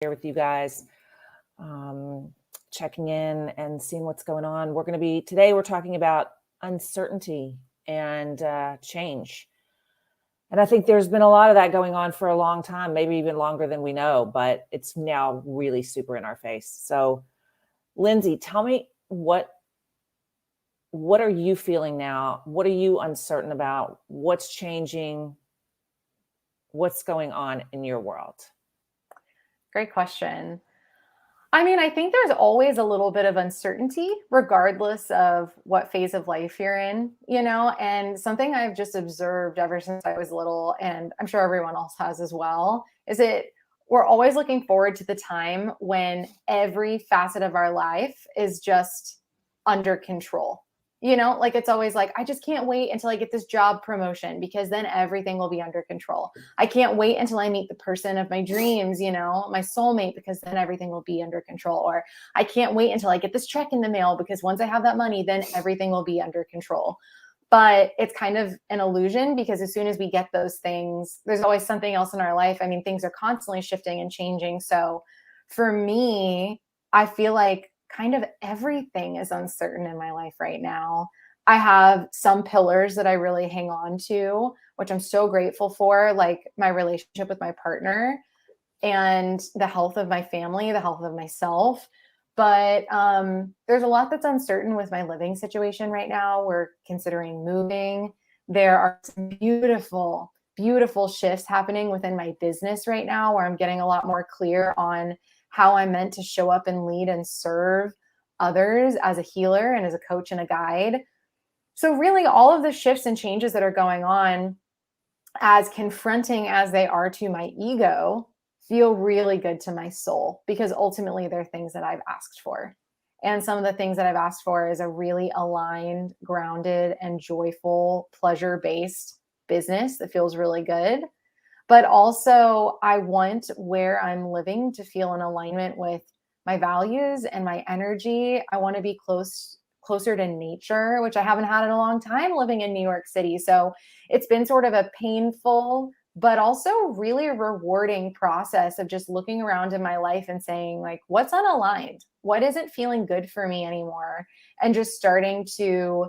here with you guys, um, checking in and seeing what's going on. Today we're talking about uncertainty and change. And I think there's been a lot of that going on for a long time, maybe even longer than we know, but it's now really super in our face. So, Lindsay, tell me what are you feeling now? What are you uncertain about? What's changing? What's going on in your world? Great question. I mean, I think there's always a little bit of uncertainty, regardless of what phase of life you're in, and something I've just observed ever since I was little, and I'm sure everyone else has as well, is that we're always looking forward to the time when every facet of our life is just under control. Like it's always like, I just can't wait until I get this job promotion because then everything will be under control. I can't wait until I meet the person of my dreams, my soulmate, because then everything will be under control. Or I can't wait until I get this check in the mail because once I have that money, then everything will be under control. But it's kind of an illusion because as soon as we get those things, there's always something else in our life. I mean, things are constantly shifting and changing. So for me, I feel like kind of everything is uncertain in my life right now. I have some pillars that I really hang on to, which I'm so grateful for, like my relationship with my partner and the health of my family, the health of myself. But there's a lot that's uncertain with my living situation right now. We're considering moving. There are some beautiful, beautiful shifts happening within my business right now where I'm getting a lot more clear on how I'm meant to show up and lead and serve others as a healer and as a coach and a guide. So really all of the shifts and changes that are going on, as confronting as they are to my ego, feel really good to my soul because ultimately they're things that I've asked for. And some of the things that I've asked for is a really aligned, grounded, and joyful, pleasure-based business that feels really good. But also, I want where I'm living to feel in alignment with my values and my energy. I want to be closer to nature, which I haven't had in a long time living in New York City. So it's been sort of a painful, but also really rewarding process of just looking around in my life and saying, like, what's unaligned? What isn't feeling good for me anymore? And just starting to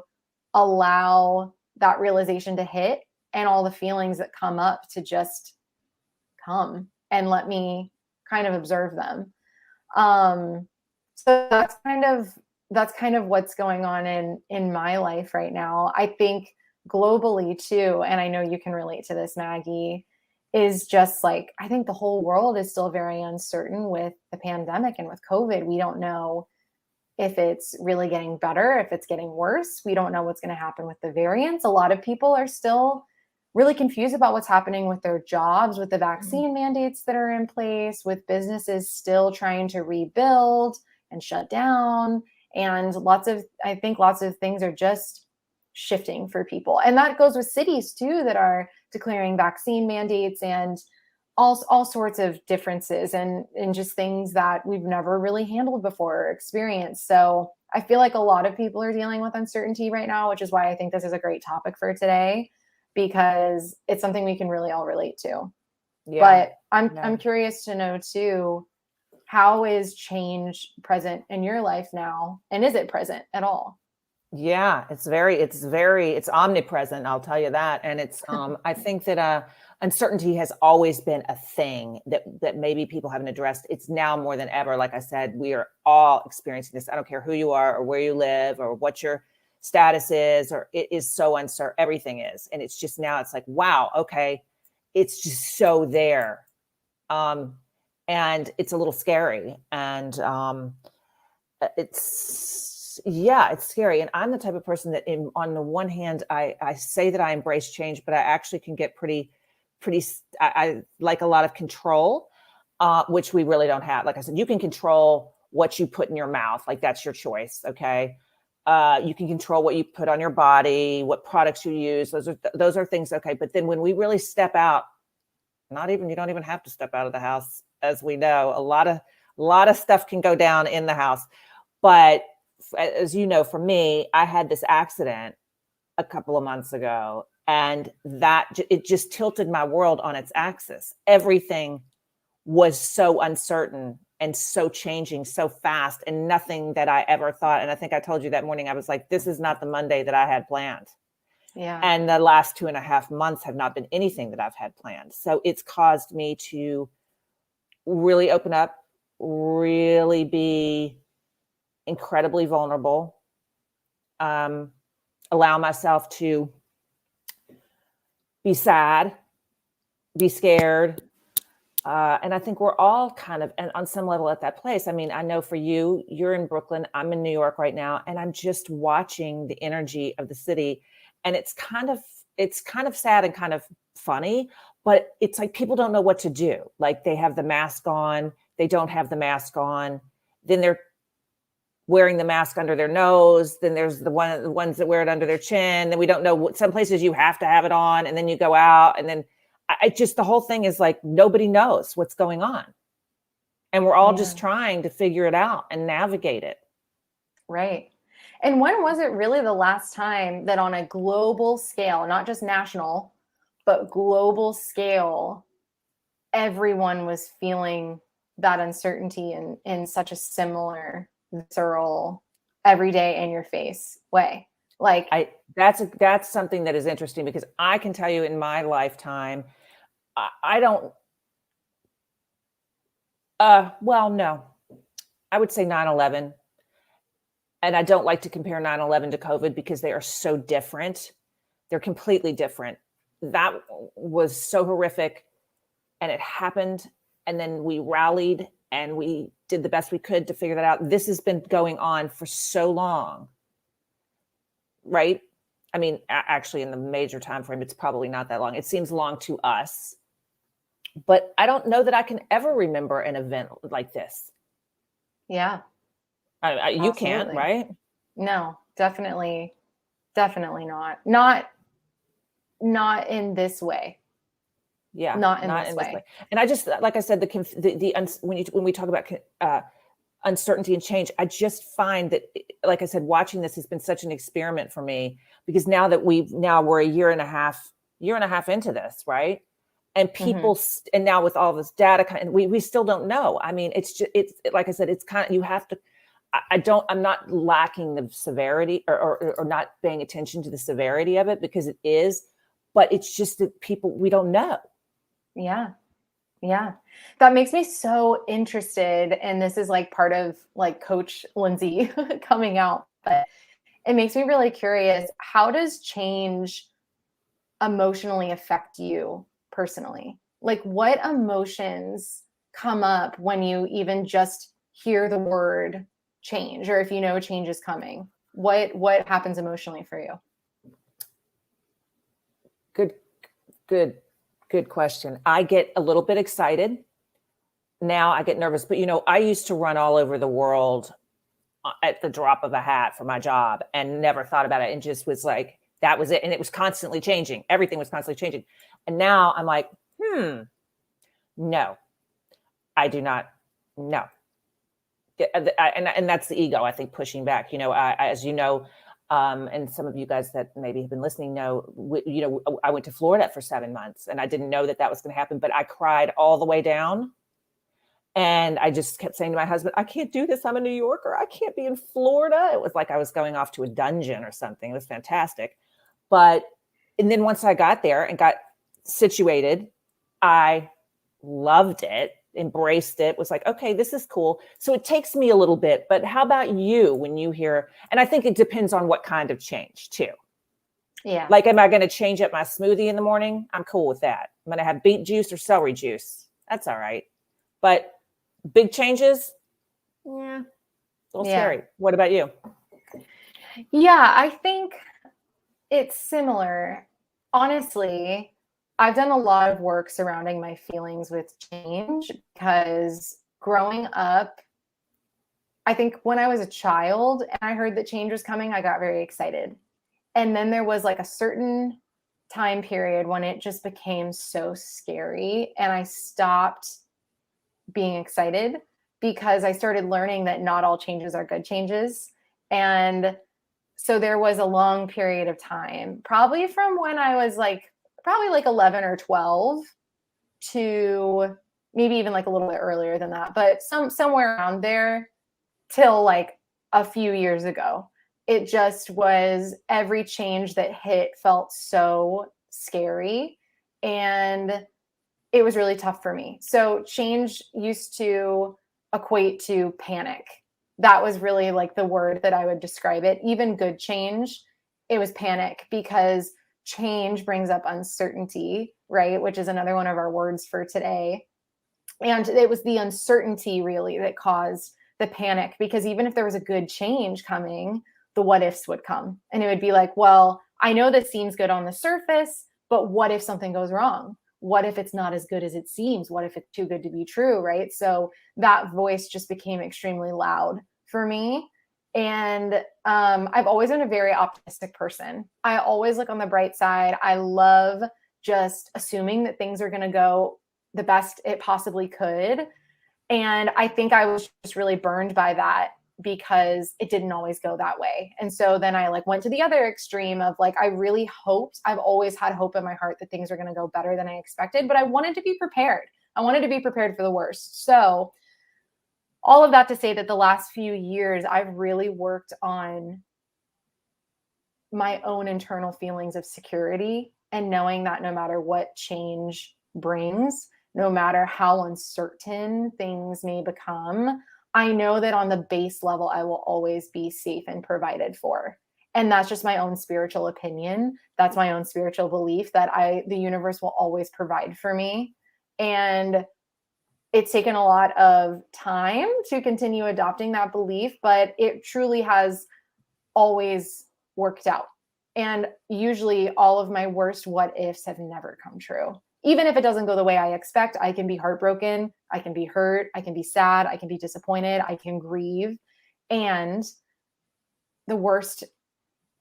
allow that realization to hit and all the feelings that come up to just come and let me kind of observe them. So that's kind of what's going on in my life right now. I think globally too, and I know you can relate to this, Maggie, is just like, I think the whole world is still very uncertain with the pandemic and with COVID. We don't know if it's really getting better, if it's getting worse. We don't know what's going to happen with the variants. A lot of people are still really confused about what's happening with their jobs, with the vaccine mandates that are in place, with businesses still trying to rebuild and shut down. And I think lots of things are just shifting for people. And that goes with cities too, that are declaring vaccine mandates and all sorts of differences and just things that we've never really handled before or experienced. So I feel like a lot of people are dealing with uncertainty right now, which is why I think this is a great topic for today, because it's something we can really all relate to. Yeah. But I'm curious to know too, how is change present in your life now? And is it present at all? Yeah, it's omnipresent. I'll tell you that. And it's, I think that, uncertainty has always been a thing that maybe people haven't addressed. It's now more than ever. Like I said, we are all experiencing this. I don't care who you are or where you live or what your status is, or it is so uncertain. Everything is. And it's just now it's like, wow, okay. It's just so there. And it's a little scary. And it's scary. And I'm the type of person that on the one hand, I say that I embrace change, but I actually can get I like a lot of control, which we really don't have. Like I said, you can control what you put in your mouth. Like that's your choice. Okay. You can control what you put on your body, what products you use. Those are things. Okay. But then when we really step out, you don't even have to step out of the house. As we know, a lot of stuff can go down in the house. But as you know, for me, I had this accident a couple of months ago, and it just tilted my world on its axis. Everything was so uncertain and so changing so fast, and nothing that I ever thought. And I think I told you that morning, I was like, this is not the Monday that I had planned. Yeah. And the last 2.5 months have not been anything that I've had planned. So it's caused me to really open up, really be incredibly vulnerable, allow myself to be sad, be scared. And I think we're all kind of, and on some level, at that place. I mean, I know for you, you're in Brooklyn, I'm in New York right now, and I'm just watching the energy of the city. And it's kind of sad and kind of funny, but it's like people don't know what to do. Like they have the mask on, they don't have the mask on, then they're wearing the mask under their nose, then there's the ones that wear it under their chin, then we don't know what, some places you have to have it on, and then you go out, and then I just, the whole thing is like nobody knows what's going on, and we're all just trying to figure it out and navigate it. Right. And when was it really the last time that on a global scale, not just national, but global scale, everyone was feeling that uncertainty in such a similar, visceral, everyday in your face way? Like that's something that is interesting, because I can tell you in my lifetime, I don't, well, no, I would say 9/11. And I don't like to compare 9/11 to COVID because they are so different. They're completely different. That was so horrific, and it happened. And then we rallied and we did the best we could to figure that out. This has been going on for so long, right? I mean, actually, in the major time frame, it's probably not that long. It seems long to us, but I don't know that I can ever remember an event like this. Yeah. You can't, right? No, definitely not. Not in this way. Yeah, not in this way. And I just, like I said, when we talk about uncertainty and change, I just find that, like I said, watching this has been such an experiment for me, because now that we're a year and a half into this, right? And people, and now with all this data, and we still don't know. I mean, it's like I said, it's kind of, you have to. I'm not lacking the severity or not paying attention to the severity of it, because it is, but it's just that we don't know. Yeah. Yeah. That makes me so interested. And this is like part of like Coach Lindsay coming out, but it makes me really curious. How does change emotionally affect you personally? Like what emotions come up when you even just hear the word change, or if you know change is coming? What happens emotionally for you? Good question. I get a little bit excited. Now I get nervous, but I used to run all over the world at the drop of a hat for my job and never thought about it, and just was like, that was it. And it was constantly changing. Everything was constantly changing. And now I'm like, no, I do not. No. And that's the ego, I think, pushing back. As you know, and some of you guys that maybe have been listening know, I went to Florida for 7 months, and I didn't know that was going to happen, but I cried all the way down. And I just kept saying to my husband, I can't do this. I'm a New Yorker. I can't be in Florida. It was like I was going off to a dungeon or something. It was fantastic. And then once I got there and got situated, I loved it, embraced it, was like, okay, this is cool. So it takes me a little bit, but how about you when you hear, and I think it depends on what kind of change too. Yeah. Like, am I going to change up my smoothie in the morning? I'm cool with that. I'm going to have beet juice or celery juice. That's all right. But big changes, a little scary. What about you? Yeah, I think it's similar. Honestly, I've done a lot of work surrounding my feelings with change, because growing up, I think when I was a child and I heard that change was coming, I got very excited. And then there was like a certain time period when it just became so scary, and I stopped being excited, because I started learning that not all changes are good changes. And so there was a long period of time, probably from when I was like 11 or 12 to maybe even like a little bit earlier than that, but somewhere around there till like a few years ago. It just was, every change that hit felt so scary, and it was really tough for me. So change used to equate to panic. That was really like the word that I would describe it. Even good change, it was panic, because change brings up uncertainty, right? Which is another one of our words for today. And it was the uncertainty really that caused the panic, because even if there was a good change coming, the what ifs would come. And it would be like, well, I know this seems good on the surface, but what if something goes wrong? What if it's not as good as it seems? What if it's too good to be true, right? So that voice just became extremely loud for me. And I've always been a very optimistic person. I always look on the bright side. I love just assuming that things are going to go the best it possibly could. And I think I was just really burned by that, because it didn't always go that way. And so then I like went to the other extreme of like, I really hoped, I've always had hope in my heart that things are going to go better than I expected, but I wanted to be prepared. I wanted to be prepared for the worst. So all of that to say that the last few years, I've really worked on my own internal feelings of security, and knowing that no matter what change brings, no matter how uncertain things may become, I know that on the base level, I will always be safe and provided for. And that's just my own spiritual opinion. That's my own spiritual belief that the universe will always provide for me. And it's taken a lot of time to continue adopting that belief, but it truly has always worked out. And usually all of my worst what ifs have never come true. Even if it doesn't go the way I expect, I can be heartbroken, I can be hurt, I can be sad, I can be disappointed, I can grieve. And the worst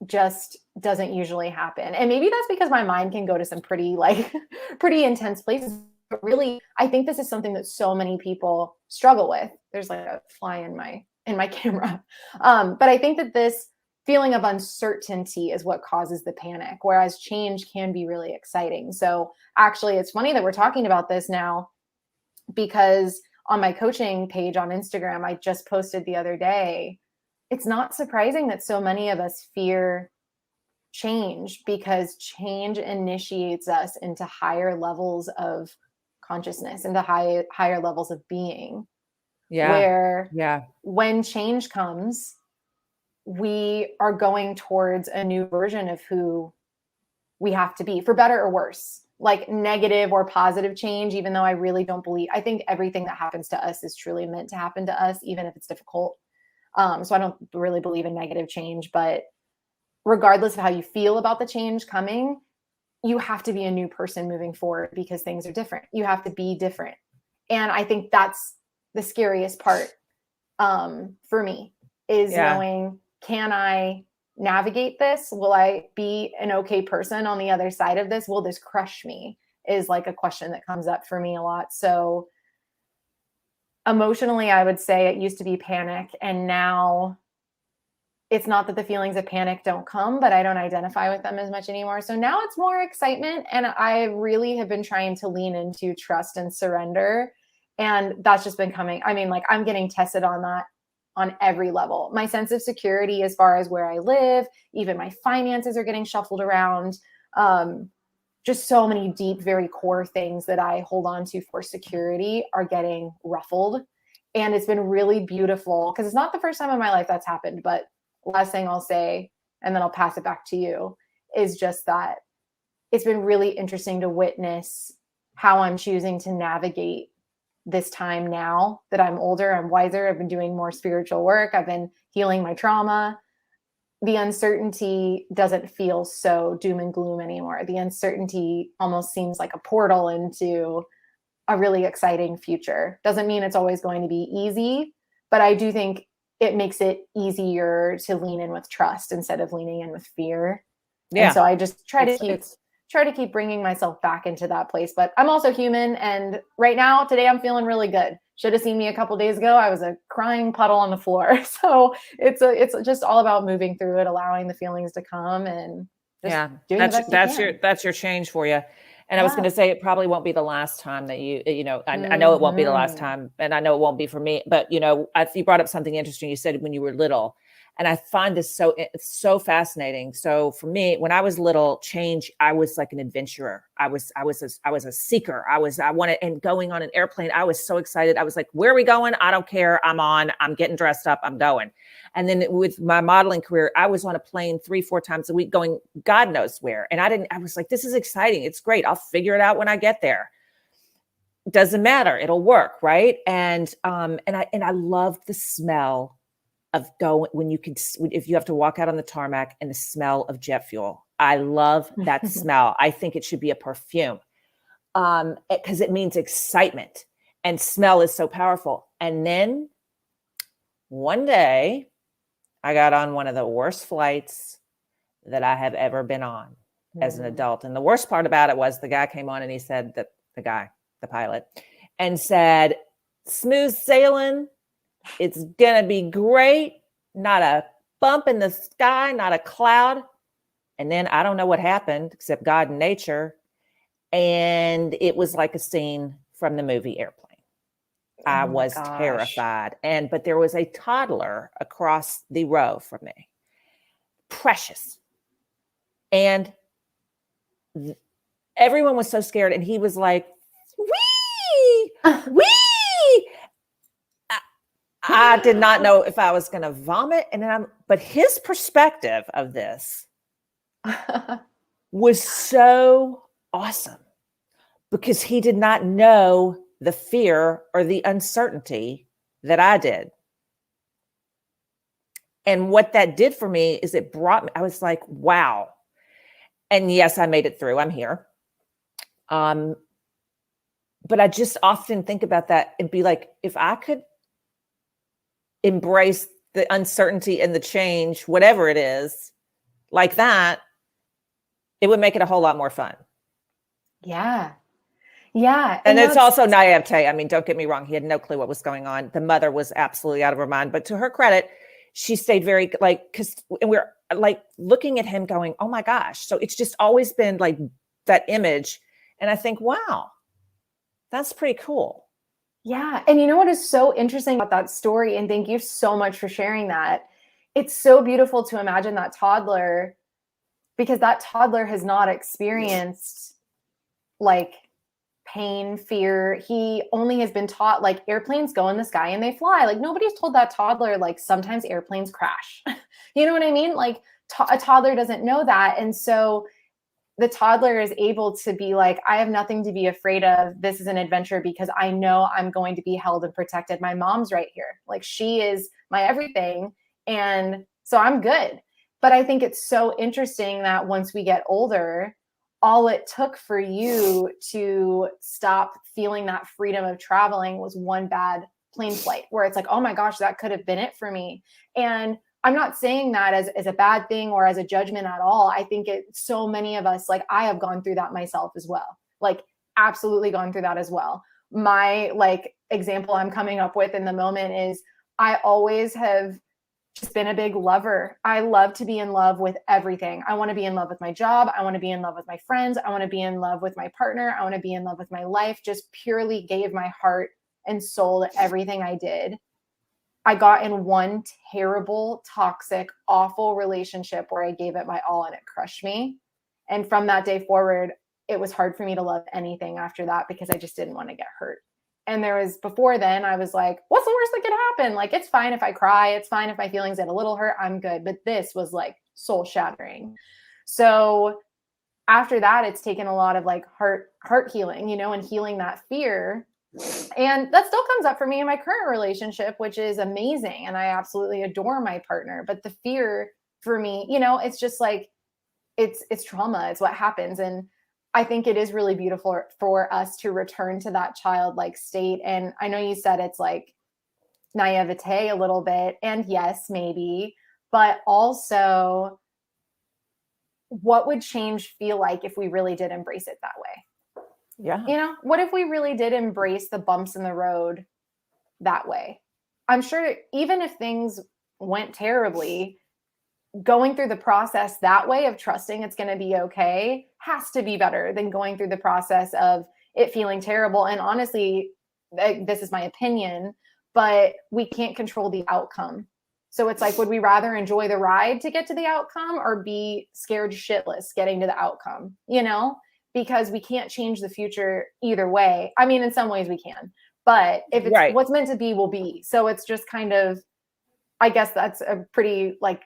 just doesn't usually happen. And maybe that's because my mind can go to some pretty pretty intense places. But really, I think this is something that so many people struggle with. There's like a fly in my camera. But I think that this feeling of uncertainty is what causes the panic, whereas change can be really exciting. So actually, it's funny that we're talking about this now, because on my coaching page on Instagram, I just posted the other day, it's not surprising that so many of us fear change, because change initiates us into higher levels of consciousness, into higher levels of being. Yeah. Where Yeah. when change comes, we are going towards a new version of who we have to be, for better or worse, like negative or positive change, even though I really don't believe, I think everything that happens to us is truly meant to happen to us, even if it's difficult. So I don't really believe in negative change, but regardless of how you feel about the change coming, you have to be a new person moving forward, because things are different. You have to be different. And I think that's the scariest part for me, is knowing, can I navigate this? Will I be an okay person on the other side of this? Will this crush me? Is like a question that comes up for me a lot. So emotionally, I would say it used to be panic. And now it's not that the feelings of panic don't come, but I don't identify with them as much anymore. So now it's more excitement. And I really have been trying to lean into trust and surrender. And that's just been coming. I mean, like, I'm getting tested on that on every level. My sense of security as far as where I live, even my finances are getting shuffled around. Just so many deep, very core things that I hold on to for security are getting ruffled. And it's been really beautiful, because it's not the first time in my life that's happened. But last thing I'll say, and then I'll pass it back to you, is just that it's been really interesting to witness how I'm choosing to navigate this time now that I'm older, I'm wiser, I've been doing more spiritual work, I've been healing my trauma. The uncertainty doesn't feel so doom and gloom anymore. The uncertainty almost seems like a portal into a really exciting future. Doesn't mean it's always going to be easy, but I do think it makes it easier to lean in with trust instead of leaning in with fear. Yeah. And so I just try to keep bringing myself back into that place. But I'm also human. And right now, today, I'm feeling really good. Should have seen me a couple days ago. I was a crying puddle on the floor. So it's just all about moving through it, allowing the feelings to come, and just doing the best you can. That's your change for you. And I was going Yeah. to say, it probably won't be the last time that I know it won't be the last Mhm. time, and I know it won't be for me, but you brought up something interesting. You said when you were little, and I find this it's so fascinating. So for me, when I was little, I was like an adventurer. I was a seeker. I wanted, and going on an airplane, I was so excited. I was like, where are we going? I don't care. I'm getting dressed up. I'm going. And then with my modeling career, I was on a plane 3-4 times a week going God knows where. And I was like, this is exciting. It's great. I'll figure it out when I get there. Doesn't matter. It'll work. Right. And I loved the smell of going if you have to walk out on the tarmac and the smell of jet fuel. I love that smell. I think it should be a perfume. Because it means excitement, and smell is so powerful. And then one day I got on one of the worst flights that I have ever been on as an adult. And the worst part about it was the guy came on and he said that the pilot, and said, smooth sailing. It's going to be great. Not a bump in the sky, not a cloud. And then I don't know what happened except God and nature. And it was like a scene from the movie Airplane. I Oh my was gosh. terrified. But there was a toddler across the row from me. Precious. And everyone was so scared. And he was like, wee, wee. I did not know if I was going to vomit. But his perspective of this was so awesome because he did not know the fear or the uncertainty that I did. And what that did for me is I was like, wow. And yes, I made it through. I'm here. But I just often think about that and be like, if I could embrace the uncertainty and the change, whatever it is, like that, it would make it a whole lot more fun. Yeah. Yeah. And it's also naivete. I mean, don't get me wrong. He had no clue what was going on. The mother was absolutely out of her mind. But to her credit, she stayed very and we're like looking at him going, oh my gosh. So it's just always been like that image. And I think, wow, that's pretty cool. Yeah. And you know what is so interesting about that story? And thank you so much for sharing that. It's so beautiful to imagine that toddler, because that toddler has not experienced like pain, fear. He only has been taught like airplanes go in the sky and they fly. Like nobody's told that toddler like sometimes airplanes crash. You know what I mean? Like a toddler doesn't know that. And so the toddler is able to be like, I have nothing to be afraid of. This is an adventure because I know I'm going to be held and protected. My mom's right here. Like she is my everything. And so I'm good. But I think it's so interesting that once we get older, all it took for you to stop feeling that freedom of traveling was one bad plane flight where it's like, oh my gosh, that could have been it for me. And I'm not saying that as a bad thing or as a judgment at all. I think so many of us, like I have gone through that myself as well, like absolutely gone through that as well. My like example I'm coming up with in the moment is I always have just been a big lover. I love to be in love with everything. I want to be in love with my job. I want to be in love with my friends. I want to be in love with my partner. I want to be in love with my life. Just purely gave my heart and soul to everything I did. I got in one terrible, toxic, awful relationship where I gave it my all and it crushed me. And from that day forward, it was hard for me to love anything after that because I just didn't want to get hurt. And before then, I was like, what's the worst that could happen? Like, it's fine if I cry. It's fine if my feelings get a little hurt. I'm good. But this was like soul shattering. So after that, it's taken a lot of like heart healing, and healing that fear. And that still comes up for me in my current relationship, which is amazing. And I absolutely adore my partner. But the fear for me, it's just like, it's trauma. It's what happens. And I think it is really beautiful for us to return to that childlike state. And I know you said it's like naivete a little bit. And yes, maybe, but also what would change feel like if we really did embrace it that way? Yeah. What if we really did embrace the bumps in the road that way? I'm sure even if things went terribly, going through the process that way of trusting it's going to be okay has to be better than going through the process of it feeling terrible. And honestly, this is my opinion, but we can't control the outcome. So it's like, would we rather enjoy the ride to get to the outcome or be scared shitless getting to the outcome, you know? Because we can't change the future either way. I mean, in some ways we can, but if it's Right. what's meant to be will be. So it's just kind of, I guess that's a pretty like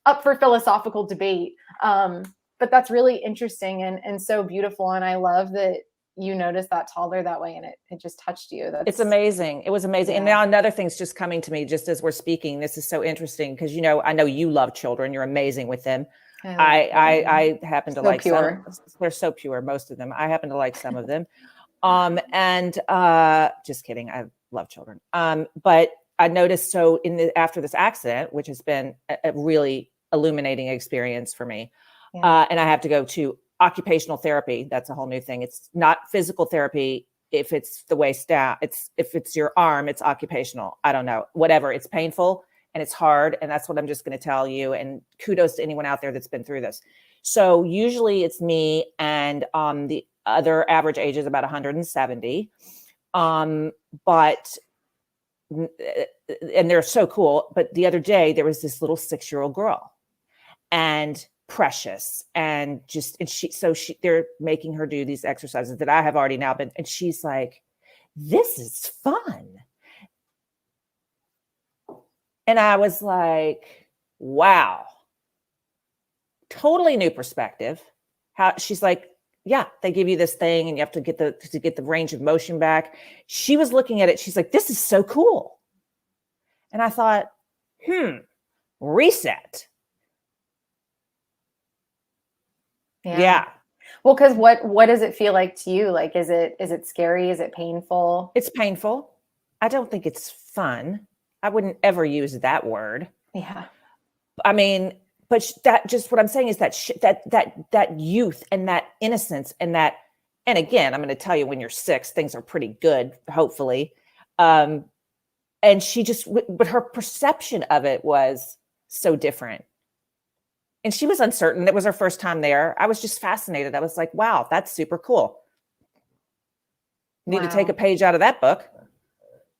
up for philosophical debate. But that's really interesting and so beautiful. And I love that you noticed that toddler that way and it just touched you. It's amazing. It was amazing. And Yeah. now another thing's just coming to me just as we're speaking. This is so interesting because, you know, I know you love children. You're amazing with them. I happen to So like pure. some. They're so pure, most of them. I happen to like some of them. And just kidding. I love children. But I noticed so after this accident, which has been a really illuminating experience for me. Yeah. And I have to go to occupational therapy. That's a whole new thing. It's not physical therapy. If it's the waist down, if it's your arm, it's occupational. I don't know, whatever. It's painful and it's hard. And that's what I'm just going to tell you. And kudos to anyone out there that's been through this. So usually it's me and the other average age is about 170. But and they're so cool. But the other day there was this little 6-year-old girl and precious and they're making her do these exercises that I have already now been, and she's like, this is fun. And I was like, wow, totally new perspective. How she's like, yeah, they give you this thing and you have to get the range of motion back. She was looking at it. She's like, this is so cool. And I thought, reset. Yeah. Well, because what does it feel like to you? Like, is it scary? Is it painful? It's painful. I don't think it's fun. I wouldn't ever use that word. Yeah. I mean, but that just what I'm saying is that youth and that innocence and again, I'm going to tell you, when you're 6, things are pretty good, hopefully. And but her perception of it was so different. And she was uncertain. It was her first time there. I was just fascinated. I was like, wow, that's super cool. Need to take a page out of that book.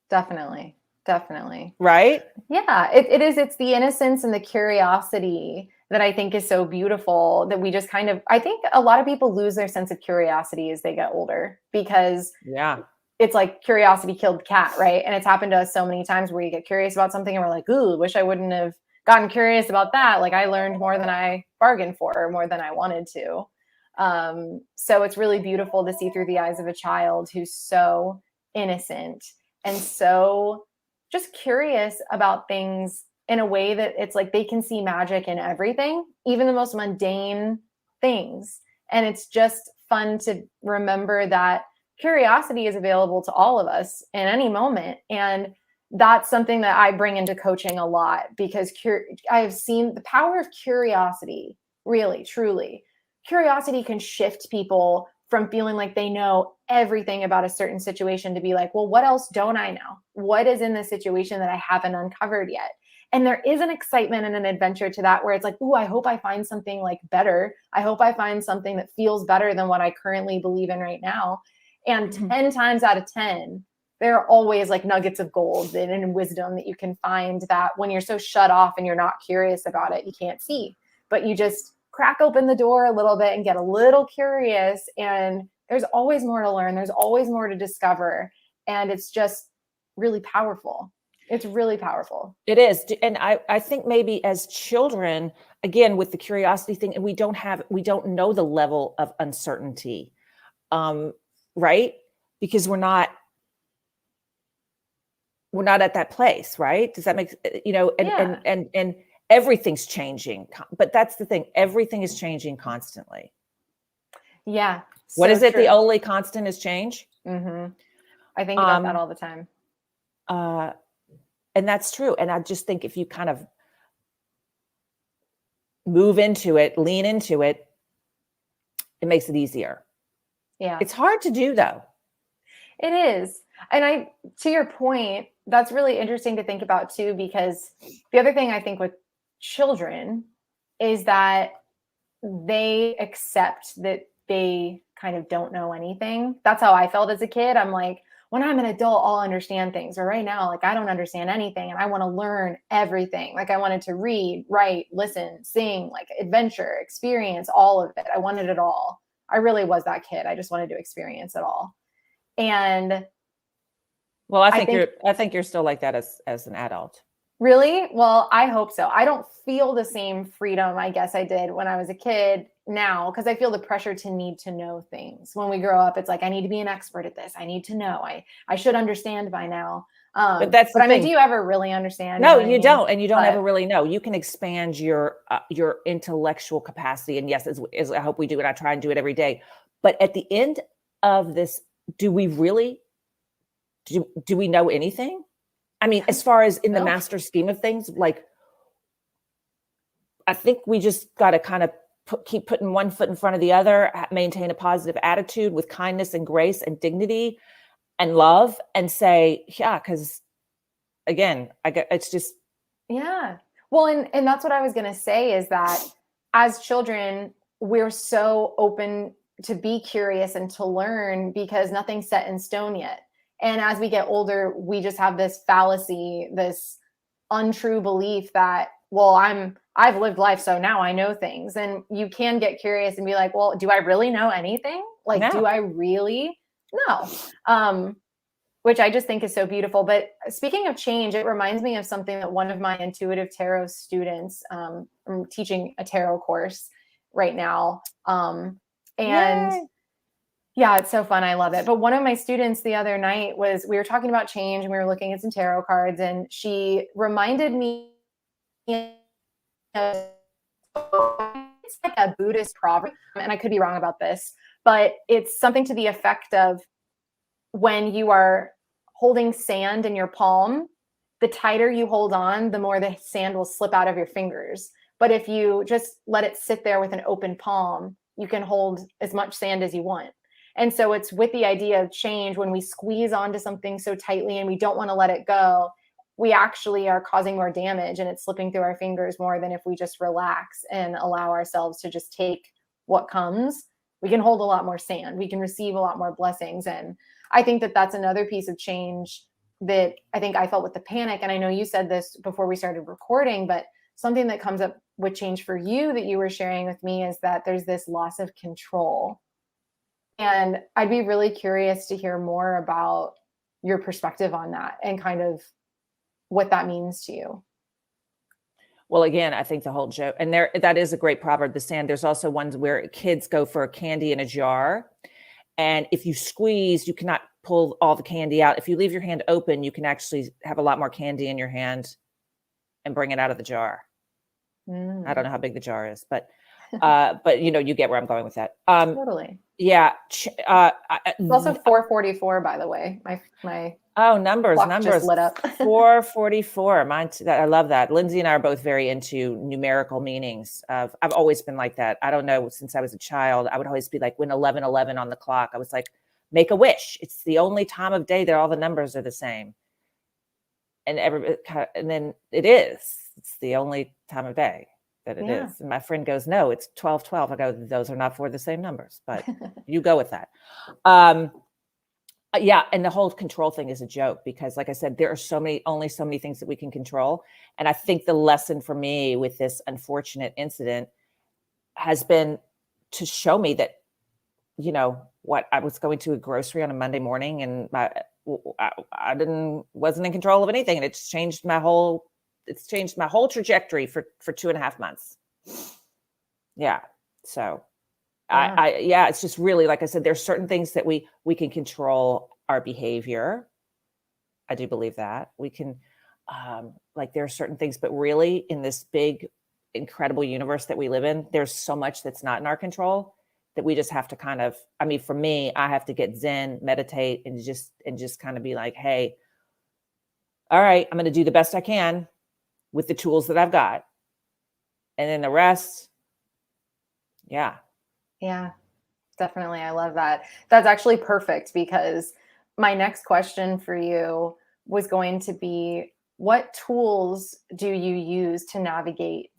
Definitely. Right? Yeah, it is. It's the innocence and the curiosity that I think is so beautiful that we just kind of, I think a lot of people lose their sense of curiosity as they get older because it's like curiosity killed the cat, right? And it's happened to us so many times where you get curious about something and we're like, ooh, wish I wouldn't have gotten curious about that. Like I learned more than I bargained for, or more than I wanted to. So it's really beautiful to see through the eyes of a child who's so innocent and so just curious about things in a way that it's like they can see magic in everything, even the most mundane things. And it's just fun to remember that curiosity is available to all of us in any moment. And that's something that I bring into coaching a lot because I have seen the power of curiosity, really, truly. Curiosity can shift people from feeling like they know everything about a certain situation to be like, well, what else don't I know? What is in this situation that I haven't uncovered yet? And there is an excitement and an adventure to that where it's like, oh, I hope I find something like better. I hope I find something that feels better than what I currently believe in right now. And 10 times out of 10, there are always like nuggets of gold and wisdom that you can find that when you're so shut off and you're not curious about it, you can't see. But you just crack open the door a little bit and get a little curious, and there's always more to learn. There's always more to discover. And it's just really powerful. It's really powerful. It is. And I think maybe as children, again, with the curiosity thing, and we don't know the level of uncertainty, right? Because we're not at that place, right? Does that make, and everything's changing, but that's the thing. Everything is changing constantly. Yeah. What is it? True. The only constant is change. Mm-hmm. I think about that all the time. And that's true. And I just think if you kind of move into it, lean into it, it makes it easier. Yeah. It's hard to do though. It is. And to your point, that's really interesting to think about too, because the other thing I think with children is that they accept that they kind of don't know anything. That's how I felt as a kid. I'm like, when I'm an adult, I'll understand things. Or right now, like I don't understand anything and I want to learn everything. Like I wanted to read, write, listen, sing, like adventure, experience, all of it. I wanted it all. I really was that kid. I just wanted to experience it all. And Well, I think I think you're still like that as an adult. really, well, I hope so. I don't feel the same freedom, I guess I did when I was a kid now, because I feel the pressure to need to know things. When we grow up, it's like, I need to be an expert at this. I need to know. I should understand by now. But that's the But I mean, thing. do you ever really understand? You No, know what I you mean? don't, and you don't ever But really know. You can expand your intellectual capacity, and yes, as I hope we do, and I try and do it every day. But at the end of this, do we really do we know anything? I mean, as far as in the no. master scheme of things, like I think we just got to kind of keep putting one foot in front of the other, maintain a positive attitude with kindness and grace and dignity and love, and say, yeah, because again, I get it's just Yeah. Well, and that's what I was going to say is that as children, we're so open to be curious and to learn because nothing's set in stone yet. And as we get older, we just have this fallacy, this untrue belief that, well, I've lived life, so now I know things. And you can get curious and be like, well, do I really know anything? Like, do no. I really? No. Which I just think is so beautiful. But speaking of change, it reminds me of something that one of my intuitive tarot students, I'm teaching a tarot course right now. And Yay. yeah, it's so fun. I love it. But one of my students the other night we were talking about change and we were looking at some tarot cards, and she reminded me of, it's like a Buddhist proverb, and I could be wrong about this, but it's something to the effect of, when you are holding sand in your palm, the tighter you hold on, the more the sand will slip out of your fingers. But if you just let it sit there with an open palm, you can hold as much sand as you want. And so it's with the idea of change. When we squeeze onto something so tightly and we don't want to let it go, we actually are causing more damage and it's slipping through our fingers more than if we just relax and allow ourselves to just take what comes. We can hold a lot more sand. We can receive a lot more blessings. And I think that that's another piece of change that I think I felt with the panic. And I know you said this before we started recording, but something that comes up with change for you that you were sharing with me is that there's this loss of control. And I'd be really curious to hear more about your perspective on that and kind of what that means to you. Well, again, I think the whole joke, and that is a great proverb, the sand. There's also ones where kids go for a candy in a jar. And if you squeeze, you cannot pull all the candy out. If you leave your hand open, you can actually have a lot more candy in your hand and bring it out of the jar. I don't know how big the jar is, but you get where I'm going with that. Totally. Yeah. It's also 444, by the way. My numbers just lit up. 444. I love that. Lindsay and I are both very into numerical meanings. I've always been like that. I don't know, since I was a child, I would always be like, when 11:11 on the clock, I was like, make a wish. It's the only time of day that all the numbers are the same. And then it is. It's the only time of day that it is. And my friend goes, no, it's 12:12. I go, those are not for the same numbers, but you go with that. Yeah, and the whole control thing is a joke because, like I said, there are only so many things that we can control. And I think the lesson for me with this unfortunate incident has been to show me that, what I was going to a grocery on a Monday morning and I wasn't in control of anything, and it's changed my whole trajectory for 2.5 months. Yeah, so. It's just really, like I said, there's certain things that we can control our behavior. I do believe that we can, there are certain things, but really in this big, incredible universe that we live in, there's so much that's not in our control that we just have to kind of, for me, I have to get Zen, meditate, and just kind of be like, hey, all right, I'm going to do the best I can with the tools that I've got. And then the rest, yeah. Yeah, definitely. I love that. That's actually perfect because my next question for you was going to be, what tools do you use to navigate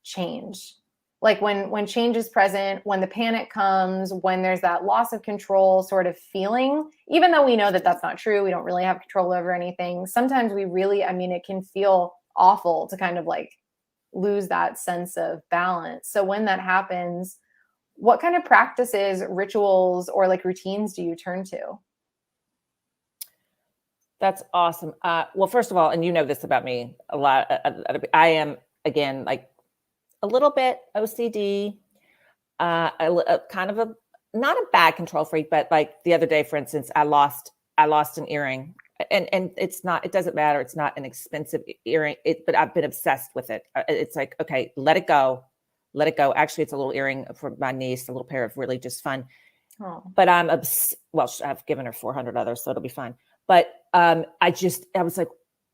change? Like when change is present, when the panic comes, when there's that loss of control sort of feeling, even though we know that that's not true, we don't really have control over anything. Sometimes we really, I mean, it can feel awful to kind of like lose that sense of balance. So when that happens, what kind of practices, rituals, or like routines do you turn to? That's awesome. Well, first of all, and you know this about me a lot. I am again like a little bit OCD. Kind of a not a bad control freak, but like the other day, for instance, I lost an earring, and it's not. It doesn't matter. It's not an expensive earring. But I've been obsessed with it. It's like okay, let it go, let it go. Actually, it's a little earring for my niece, a little pair of really just fun. Oh, But well, I've given her 400 others, so it'll be fine. But I was like,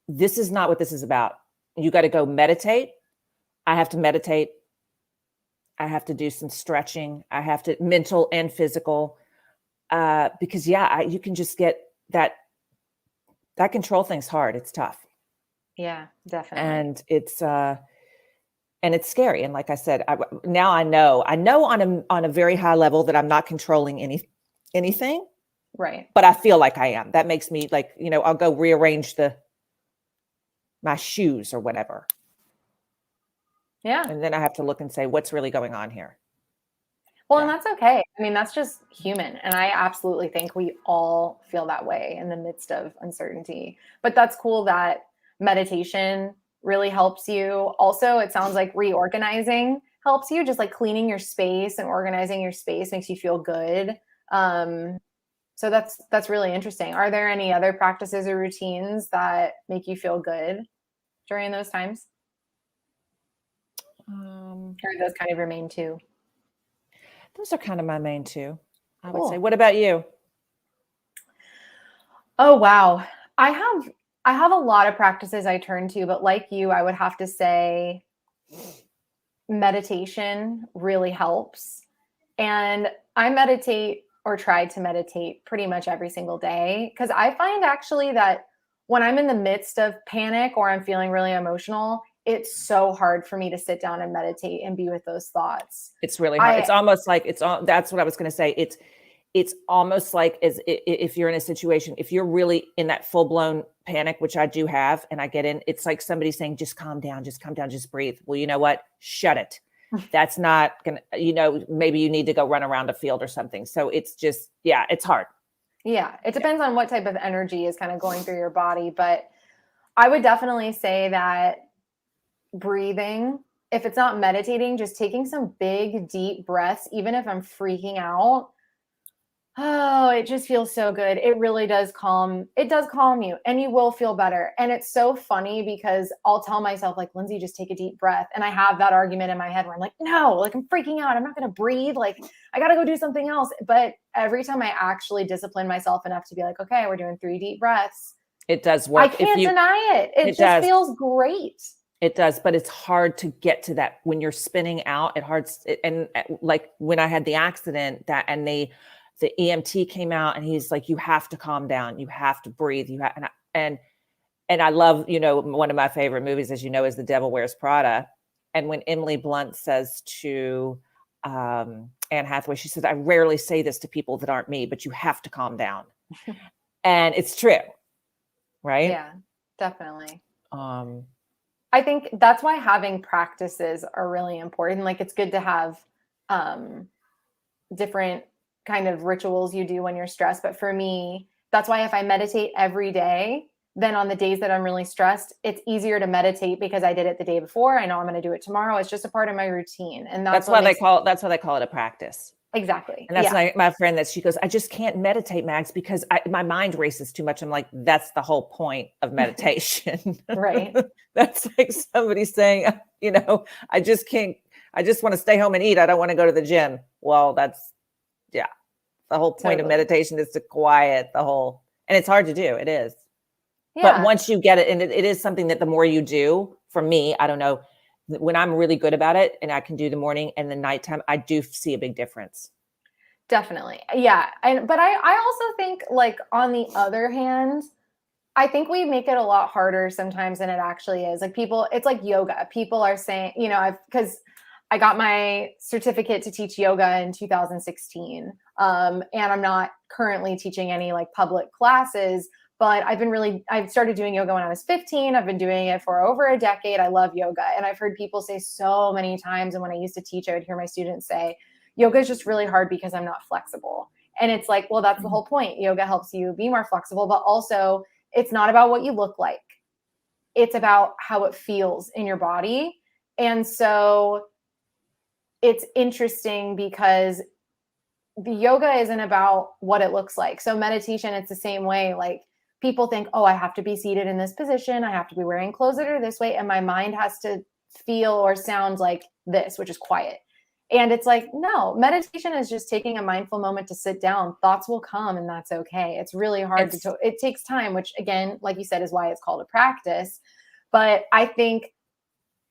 this is not what this is about. You got to go meditate. I have to meditate. I have to do some stretching. I have to mental and physical, because yeah, you can just get that control thing's hard. It's tough, yeah, definitely. and it's scary. And like I said, now I know on a very high level that I'm not controlling anything, Right. but I feel like I am. That makes me like, I'll go rearrange my shoes or whatever. Yeah. And then I have to look and say, what's really going on here? Well, and Yeah. that's okay. I mean, that's just human. And I absolutely think we all feel that way in the midst of uncertainty. But that's cool that meditation really helps you. Also, it sounds like reorganizing helps you, just like cleaning your space and organizing your space makes you feel good. Um, so that's really interesting. Are there any other practices or routines that make you feel good during those times? Um, Or those kind of remain too? those are kind of my main two, I would say. Cool. What about you? Oh wow. I have I have a lot of practices I turn to, but like you, I would have to say meditation really helps. And I meditate or try to meditate pretty much every single day because I find actually that when I'm in the midst of panic or I'm feeling really emotional, it's so hard for me to sit down and meditate and be with those thoughts. It's really hard. I It's almost like that's what I was going to say. It's almost like if you're in a situation, if you're really in that full blown panic, which I do have, and I get in, it's like somebody saying, just calm down, just calm down, just breathe. Well, you know what? Shut it. That's not gonna, maybe you need to go run around a field or something. So it's just, yeah, it's hard. Yeah, it Yeah. depends on what type of energy is kind of going through your body, but I would definitely say that breathing, if it's not meditating, just taking some big, deep breaths, even if I'm freaking out. Oh, it just feels so good. It does calm you and you will feel better. And it's so funny because I'll tell myself, like, Lindsay, just take a deep breath. And I have that argument in my head where I'm like, no, like I'm freaking out. I'm not going to breathe. Like, I got to go do something else. But every time I actually discipline myself enough to be like, okay, we're doing 3 deep breaths, It does I work. can't deny it. It It just does. feels great. It does, but it's hard to get to that when you're spinning out. And like when I had the accident, and the EMT came out and he's like, "You have to calm down. You have to breathe. You have." And I love, one of my favorite movies, as you know, is The Devil Wears Prada. And when Emily Blunt says to Anne Hathaway, she says, "I rarely say this to people that aren't me, but you have to calm down." And it's true, right? Yeah, definitely. Um, I think that's why having practices are really important. Like it's good to have um different kind of rituals you do when you're stressed, but for me, that's why if I meditate every day, then on the days that I'm really stressed, it's easier to meditate because I did it the day before. I know I'm going to do it tomorrow. It's just a part of my routine. And that's what makes that's why they call it a practice. exactly. And that's Yeah. my friend that she goes, I just can't meditate, Mags, because my mind races too much. I'm like, that's the whole point of meditation. Right. That's like somebody saying, I just can't, I just want to stay home and eat. I don't want to go to the gym. Well, yeah, the whole point of Totally. meditation is to quiet and it's hard to do. It is. But Yeah. once you get it, and it is something that the more you do, for me, I don't know, when I'm really good about it and I can do the morning and the nighttime, I do see a big difference. Definitely. Yeah. But I also think like on the other hand, I think we make it a lot harder sometimes than it actually is. Like people, it's like yoga. People are saying, because I got my certificate to teach yoga in 2016. And I'm not currently teaching any like public classes, but I've started doing yoga when I was 15. I've been doing it for over a decade. I love yoga. And I've heard people say so many times. And when I used to teach, I would hear my students say, yoga is just really hard because I'm not flexible. And it's like, well, that's the whole point. Yoga helps you be more flexible, but also it's not about what you look like. It's about how it feels in your body. And so it's interesting because the yoga isn't about what it looks like. So meditation, it's the same way. Like people think, oh, I have to be seated in this position. I have to be wearing clothes that are this way. And my mind has to feel or sound like this, which is quiet. And it's like, no, meditation is just taking a mindful moment to sit down. Thoughts will come and that's okay. It's really hard it takes time, which again, like you said, is why it's called a practice. But I think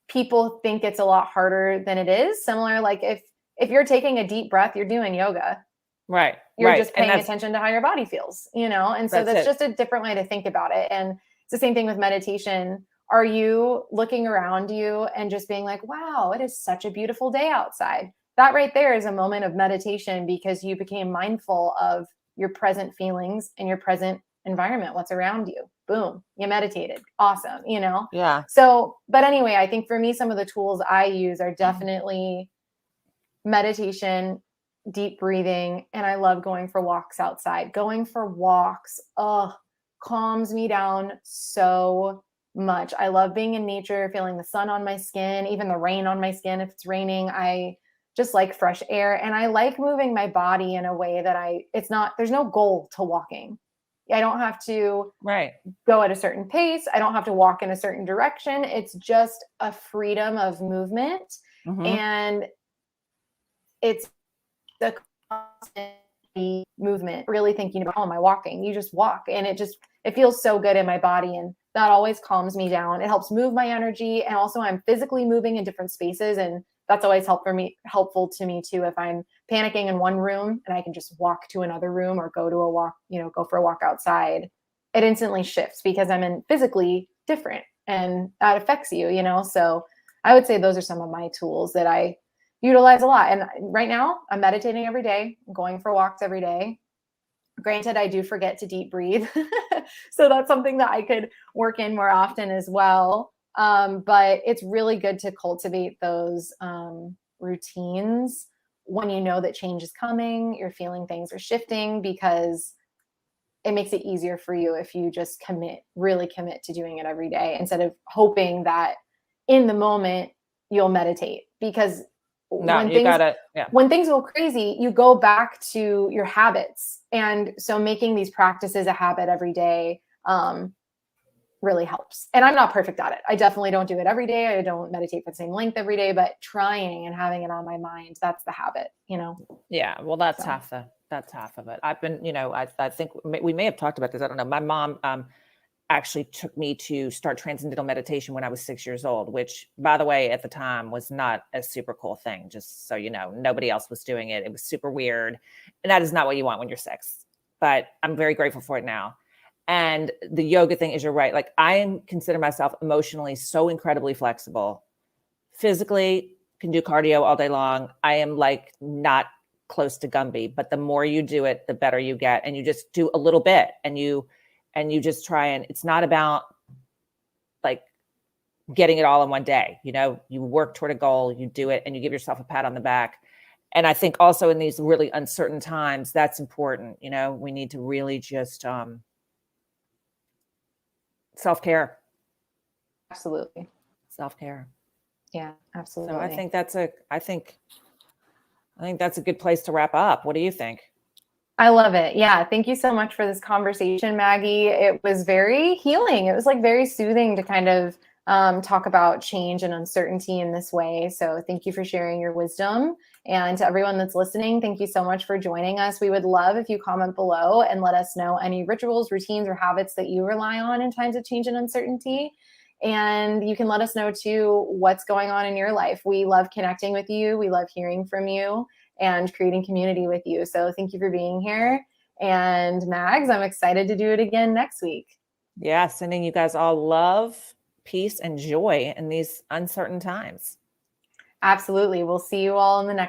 people think it's a lot harder than it is. Similar, like if you're taking a deep breath, you're doing yoga. Right. You're just paying attention to how your body feels, And so that's just a different way to think about it. And it's the same thing with meditation. Are you looking around you and just being like, wow, it is such a beautiful day outside? That right there is a moment of meditation because you became mindful of your present feelings and your present environment, what's around you. Boom, you meditated. Awesome, Yeah. So, but anyway, I think for me, some of the tools I use are definitely meditation, deep breathing, and I love going for walks outside. Going for walks, calms me down so much. I love being in nature, feeling the sun on my skin, even the rain on my skin. If it's raining, I just like fresh air. And I like moving my body in a way that there's no goal to walking. I don't have to go at a certain pace. I don't have to walk in a certain direction. It's just a freedom of movement. Mm-hmm. And it's the constant movement, really thinking about, am I walking? You just walk and it feels so good in my body. And that always calms me down. It helps move my energy. And also I'm physically moving in different spaces. And that's always helpful to me too. If I'm panicking in one room and I can just walk to another room or go for a walk outside, it instantly shifts because I'm in physically different and that affects you, So I would say those are some of my tools that I utilize a lot. And right now I'm meditating every day, I'm going for walks every day. Granted, I do forget to deep breathe. So that's something that I could work in more often as well. But it's really good to cultivate those routines when you know that change is coming, you're feeling things are shifting, because it makes it easier for you if you just really commit to doing it every day instead of hoping that in the moment you'll meditate. Because when things go crazy, you go back to your habits. And so making these practices a habit every day really helps. And I'm not perfect at it. I definitely don't do it every day. I don't meditate for the same length every day, but trying and having it on my mind, that's the habit, Yeah. Well, that's half of it. I've been, I think we may have talked about this. I don't know. My mom actually took me to start transcendental meditation when I was 6 years old, which, by the way, at the time was not a super cool thing. Just so you know, nobody else was doing it. It was super weird. And that is not what you want when you're 6. But I'm very grateful for it now. And the yoga thing is, you're right. Like, I consider myself emotionally so incredibly flexible. Physically, can do cardio all day long. I am like not close to Gumby, but the more you do it, the better you get. And you just do a little bit and you just try, and it's not about like getting it all in one day. You work toward a goal, you do it, and you give yourself a pat on the back. And I think also in these really uncertain times, that's important. We need to really just self-care. Absolutely. Self-care. Yeah, absolutely. So I think that's a good place to wrap up. What do you think? I love it. Yeah. Thank you so much for this conversation, Maggie. It was very healing. It was like very soothing to kind of talk about change and uncertainty in this way. So thank you for sharing your wisdom. And to everyone that's listening, thank you so much for joining us. We would love if you comment below and let us know any rituals, routines, or habits that you rely on in times of change and uncertainty. And you can let us know too what's going on in your life. We love connecting with you. We love hearing from you and creating community with you. So thank you for being here. And Mags, I'm excited to do it again next week. Yeah, sending you guys all love, peace, and joy in these uncertain times. Absolutely. We'll see you all in the next